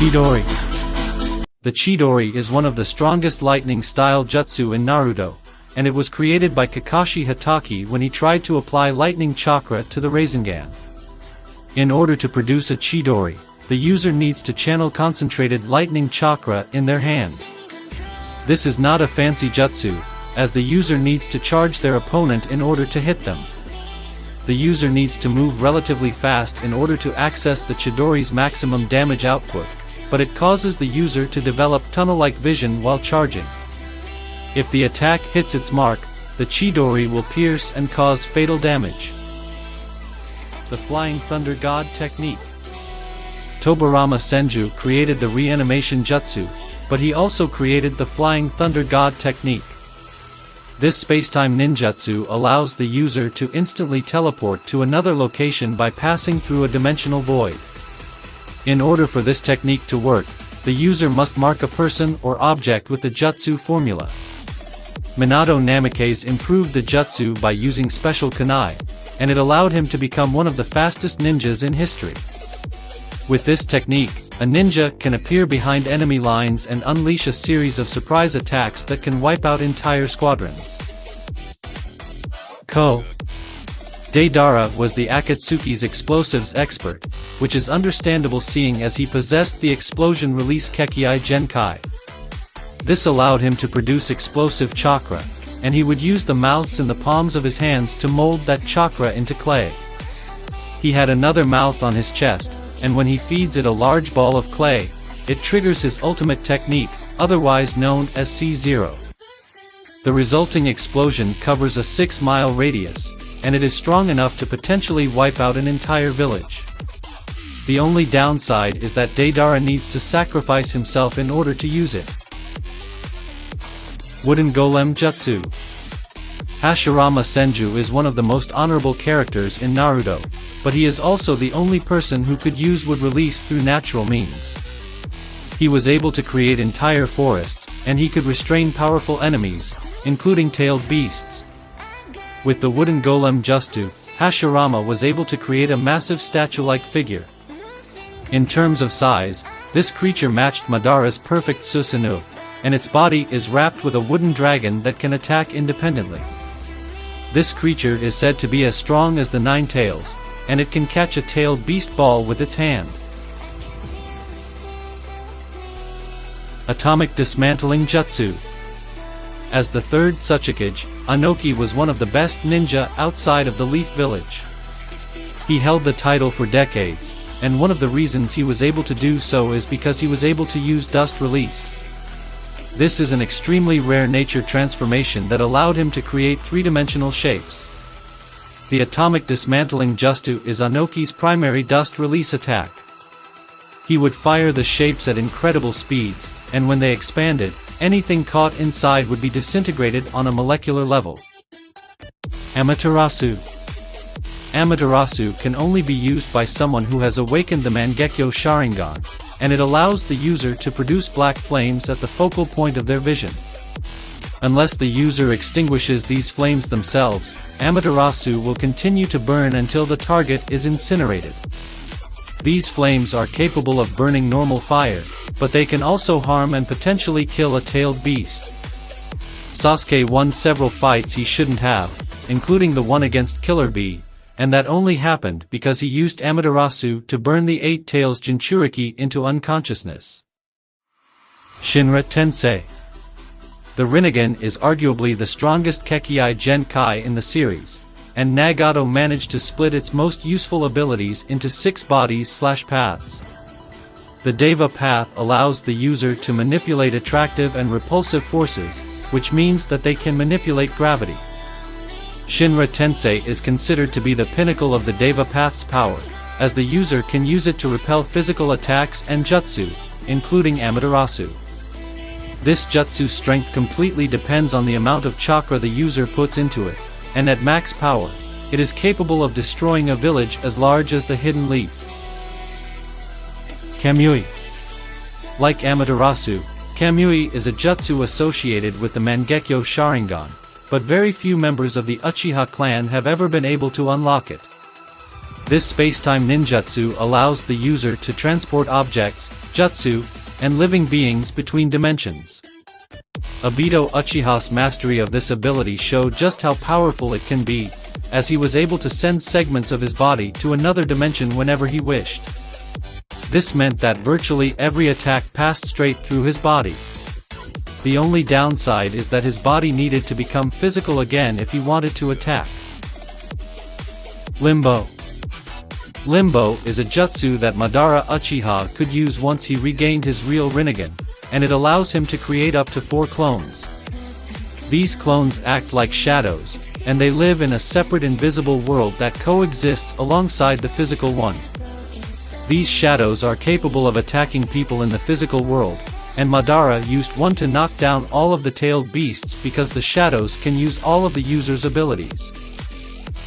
Chidori. The Chidori is one of the strongest lightning-style jutsu in Naruto, and it was created by Kakashi Hatake when he tried to apply lightning chakra to the Rasengan. In order to produce a Chidori, the user needs to channel concentrated lightning chakra in their hand. This is not a fancy jutsu, as the user needs to charge their opponent in order to hit them. The user needs to move relatively fast in order to access the Chidori's maximum damage output, but it causes the user to develop tunnel-like vision while charging. If the attack hits its mark, the Chidori will pierce and cause fatal damage. The Flying Thunder God Technique. Tobirama Senju created the reanimation jutsu, but he also created the Flying Thunder God Technique. This spacetime ninjutsu allows the user to instantly teleport to another location by passing through a dimensional void. In order for this technique to work, the user must mark a person or object with the jutsu formula. Minato Namikaze improved the jutsu by using special kunai, and it allowed him to become one of the fastest ninjas in history. With this technique, a ninja can appear behind enemy lines and unleash a series of surprise attacks that can wipe out entire squadrons. Ko Deidara was the Akatsuki's explosives expert, which is understandable seeing as he possessed the explosion release Kekkei Genkai. This allowed him to produce explosive chakra, and he would use the mouths in the palms of his hands to mold that chakra into clay. He had another mouth on his chest, and when he feeds it a large ball of clay, it triggers his ultimate technique, otherwise known as CZero. The resulting explosion covers a 6-mile radius, and it is strong enough to potentially wipe out an entire village. The only downside is that Deidara needs to sacrifice himself in order to use it. Wooden Golem Jutsu. Hashirama Senju is one of the most honorable characters in Naruto, but he is also the only person who could use wood release through natural means. He was able to create entire forests, and he could restrain powerful enemies, including tailed beasts. With the wooden golem Jutsu, Hashirama was able to create a massive statue-like figure. In terms of size, this creature matched Madara's perfect Susanoo, and its body is wrapped with a wooden dragon that can attack independently. This creature is said to be as strong as the 9 tails, and it can catch a tailed beast ball with its hand. Atomic Dismantling Jutsu. As the third Tsuchikage, Anoki was one of the best ninja outside of the Leaf Village. He held the title for decades, and one of the reasons he was able to do so is because he was able to use dust release. This is an extremely rare nature transformation that allowed him to create 3-dimensional shapes. The Atomic Dismantling Jutsu is Anoki's primary dust release attack. He would fire the shapes at incredible speeds, and when they expanded, anything caught inside would be disintegrated on a molecular level. Amaterasu. Amaterasu can only be used by someone who has awakened the Mangekyo Sharingan, and it allows the user to produce black flames at the focal point of their vision. Unless the user extinguishes these flames themselves, Amaterasu will continue to burn until the target is incinerated. These flames are capable of burning normal fire, but they can also harm and potentially kill a tailed beast. Sasuke won several fights he shouldn't have, including the one against Killer Bee, and that only happened because he used Amaterasu to burn the 8 Tails Jinchuriki into unconsciousness. Shinra Tensei. The Rinnegan is arguably the strongest Kekkei Genkai in the series, and Nagato managed to split its most useful abilities into 6 bodies/paths. The Deva path allows the user to manipulate attractive and repulsive forces, which means that they can manipulate gravity. Shinra Tensei is considered to be the pinnacle of the Deva path's power, as the user can use it to repel physical attacks and jutsu, including Amaterasu. This jutsu's strength completely depends on the amount of chakra the user puts into it, and at max power, it is capable of destroying a village as large as the Hidden Leaf. Kamui. Like Amaterasu, Kamui is a jutsu associated with the Mangekyo Sharingan, but very few members of the Uchiha clan have ever been able to unlock it. This spacetime ninjutsu allows the user to transport objects, jutsu, and living beings between dimensions. Obito Uchiha's mastery of this ability showed just how powerful it can be, as he was able to send segments of his body to another dimension whenever he wished. This meant that virtually every attack passed straight through his body. The only downside is that his body needed to become physical again if he wanted to attack. Limbo. Limbo is a jutsu that Madara Uchiha could use once he regained his real Rinnegan, and it allows him to create up to 4 clones. These clones act like shadows, and they live in a separate invisible world that coexists alongside the physical one. These shadows are capable of attacking people in the physical world, and Madara used one to knock down all of the tailed beasts because the shadows can use all of the user's abilities.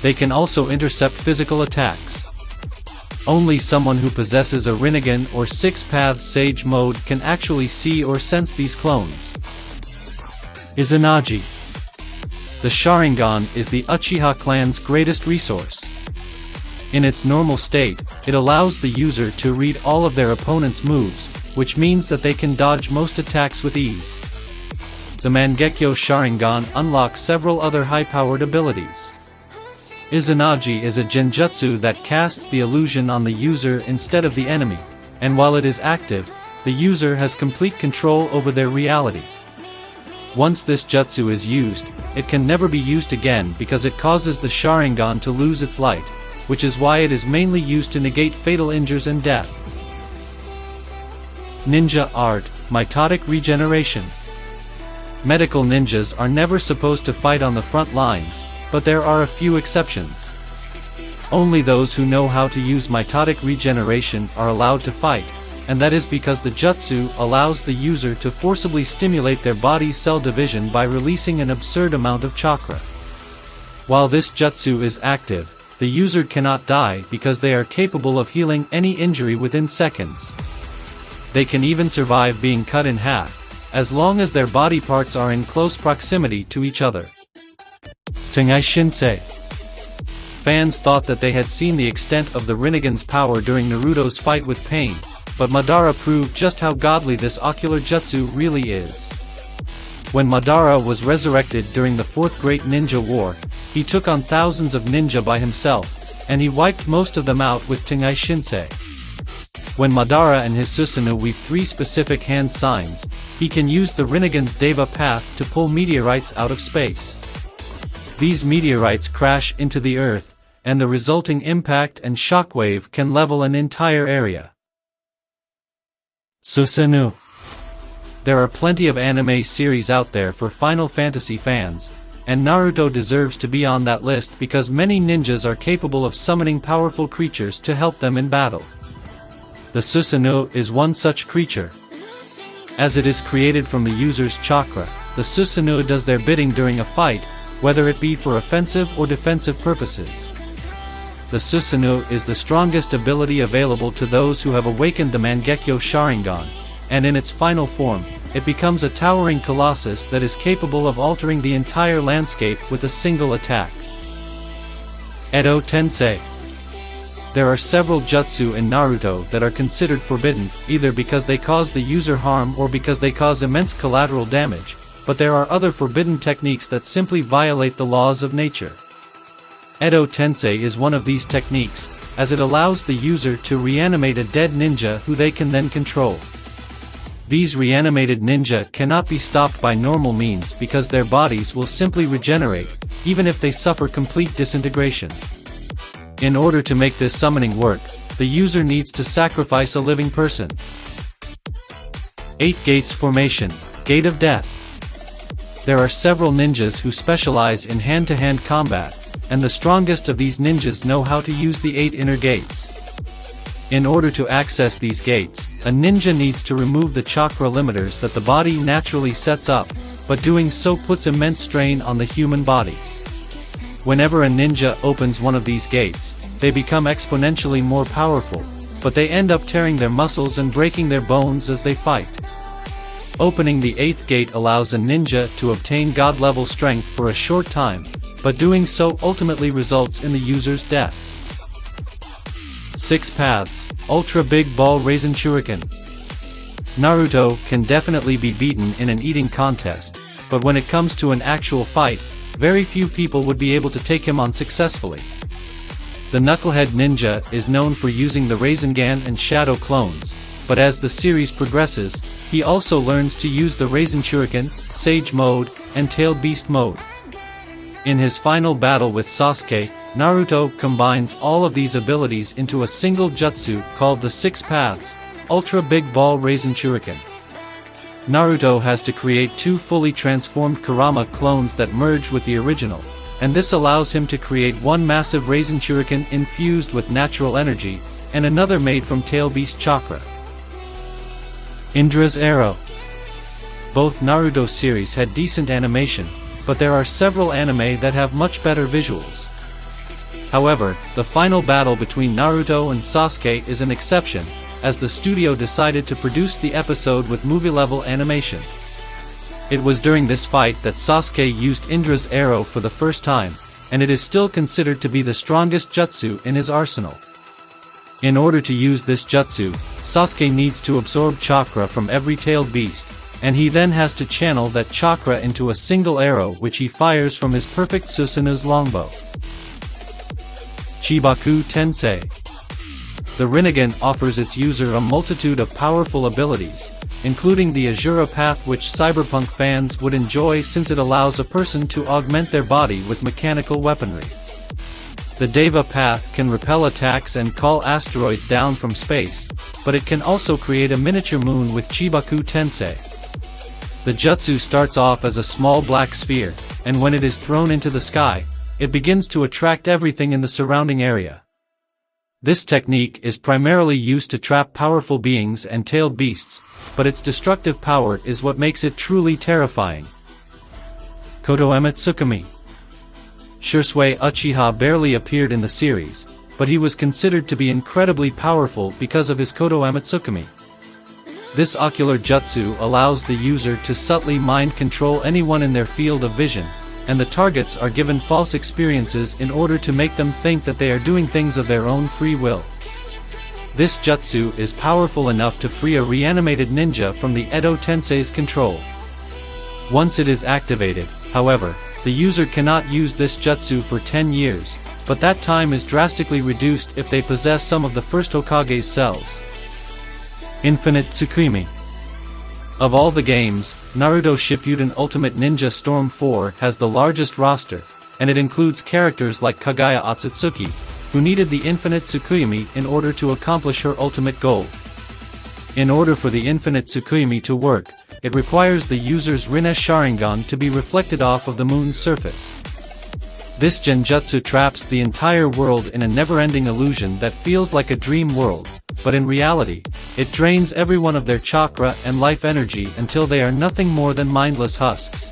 They can also intercept physical attacks. Only someone who possesses a Rinnegan or 6 Paths Sage mode can actually see or sense these clones. Izanagi. The Sharingan is the Uchiha clan's greatest resource. In its normal state, it allows the user to read all of their opponent's moves, which means that they can dodge most attacks with ease. The Mangekyo Sharingan unlocks several other high-powered abilities. Izanagi is a genjutsu that casts the illusion on the user instead of the enemy, and while it is active, the user has complete control over their reality. Once this jutsu is used, it can never be used again because it causes the Sharingan to lose its light, which is why it is mainly used to negate fatal injuries and death. Ninja Art, Mitotic Regeneration. Medical ninjas are never supposed to fight on the front lines, but there are a few exceptions. Only those who know how to use mitotic regeneration are allowed to fight, and that is because the jutsu allows the user to forcibly stimulate their body's cell division by releasing an absurd amount of chakra. While this jutsu is active, the user cannot die because they are capable of healing any injury within seconds. They can even survive being cut in half, as long as their body parts are in close proximity to each other. Tingai Shinsay. Fans thought that they had seen the extent of the Rinnegan's power during Naruto's fight with Pain, but Madara proved just how godly this ocular jutsu really is. When Madara was resurrected during the 4th Great Ninja War, he took on thousands of ninja by himself, and he wiped most of them out with Tingai Shinsay. When Madara and his Susanoo weave 3 specific hand signs, he can use the Rinnegan's Deva path to pull meteorites out of space. These meteorites crash into the earth, and the resulting impact and shockwave can level an entire area. Susanoo. There are plenty of anime series out there for Final Fantasy fans, and Naruto deserves to be on that list because many ninjas are capable of summoning powerful creatures to help them in battle. The Susanoo is one such creature. As it is created from the user's chakra, the Susanoo does their bidding during a fight, whether it be for offensive or defensive purposes. The Susanoo is the strongest ability available to those who have awakened the Mangekyo Sharingan, and in its final form, it becomes a towering colossus that is capable of altering the entire landscape with a single attack. Edo Tensei. There are several jutsu in Naruto that are considered forbidden, either because they cause the user harm or because they cause immense collateral damage, but there are other forbidden techniques that simply violate the laws of nature. Edo Tensei is one of these techniques, as it allows the user to reanimate a dead ninja who they can then control. These reanimated ninja cannot be stopped by normal means because their bodies will simply regenerate, even if they suffer complete disintegration. In order to make this summoning work, the user needs to sacrifice a living person. 8 Gates Formation, Gate of Death. There are several ninjas who specialize in hand-to-hand combat, and the strongest of these ninjas know how to use the 8 inner gates. In order to access these gates, a ninja needs to remove the chakra limiters that the body naturally sets up, but doing so puts immense strain on the human body. Whenever a ninja opens one of these gates, they become exponentially more powerful, but they end up tearing their muscles and breaking their bones as they fight. Opening the 8th gate allows a ninja to obtain god-level strength for a short time, but doing so ultimately results in the user's death. 6 Paths, Ultra Big Ball Raisin Shuriken. Naruto can definitely be beaten in an eating contest, but when it comes to an actual fight, very few people would be able to take him on successfully. The Knucklehead Ninja is known for using the Rasengan and Shadow clones, but as the series progresses, he also learns to use the Raisin Shuriken, Sage Mode, and Tailed Beast Mode. In his final battle with Sasuke, Naruto combines all of these abilities into a single jutsu called the 6 Paths, Ultra Big Ball Raisin Shuriken. Naruto has to create 2 fully transformed Kurama clones that merge with the original, and this allows him to create one massive Raisin Shuriken infused with natural energy, and another made from Tail Beast Chakra. Indras Arrow. Both Naruto series had decent animation, but there are several anime that have much better visuals. However, the final battle between Naruto and Sasuke is an exception, as the studio decided to produce the episode with movie-level animation. It was during this fight that Sasuke used Indras Arrow for the first time, and it is still considered to be the strongest jutsu in his arsenal. In order to use this jutsu, Sasuke needs to absorb chakra from every tailed beast, and he then has to channel that chakra into a single arrow which he fires from his perfect Susanas Longbow. Chibaku Tensei. The Rinnegan offers its user a multitude of powerful abilities, including the Azura Path, which cyberpunk fans would enjoy since it allows a person to augment their body with mechanical weaponry. The Deva Path can repel attacks and call asteroids down from space, but it can also create a miniature moon with Chibaku Tensei. The jutsu starts off as a small black sphere, and when it is thrown into the sky, it begins to attract everything in the surrounding area. This technique is primarily used to trap powerful beings and tailed beasts, but its destructive power is what makes it truly terrifying. Koto Amitsukumi. Shisui Uchiha barely appeared in the series, but he was considered to be incredibly powerful because of his Koto Amitsukumi. This ocular jutsu allows the user to subtly mind control anyone in their field of vision, and the targets are given false experiences in order to make them think that they are doing things of their own free will. This jutsu is powerful enough to free a reanimated ninja from the Edo Tensei's control. Once it is activated, however, the user cannot use this jutsu for 10 years, but that time is drastically reduced if they possess some of the first Hokage's cells. Infinite Tsukumi. Of all the games, Naruto Shippuden Ultimate Ninja Storm 4 has the largest roster, and it includes characters like Kaguya Otsutsuki, who needed the Infinite Tsukumi in order to accomplish her ultimate goal. In order for the Infinite Tsukumi to work, it requires the user's Rinne Sharingan to be reflected off of the moon's surface. This genjutsu traps the entire world in a never-ending illusion that feels like a dream world, but in reality, it drains everyone of their chakra and life energy until they are nothing more than mindless husks.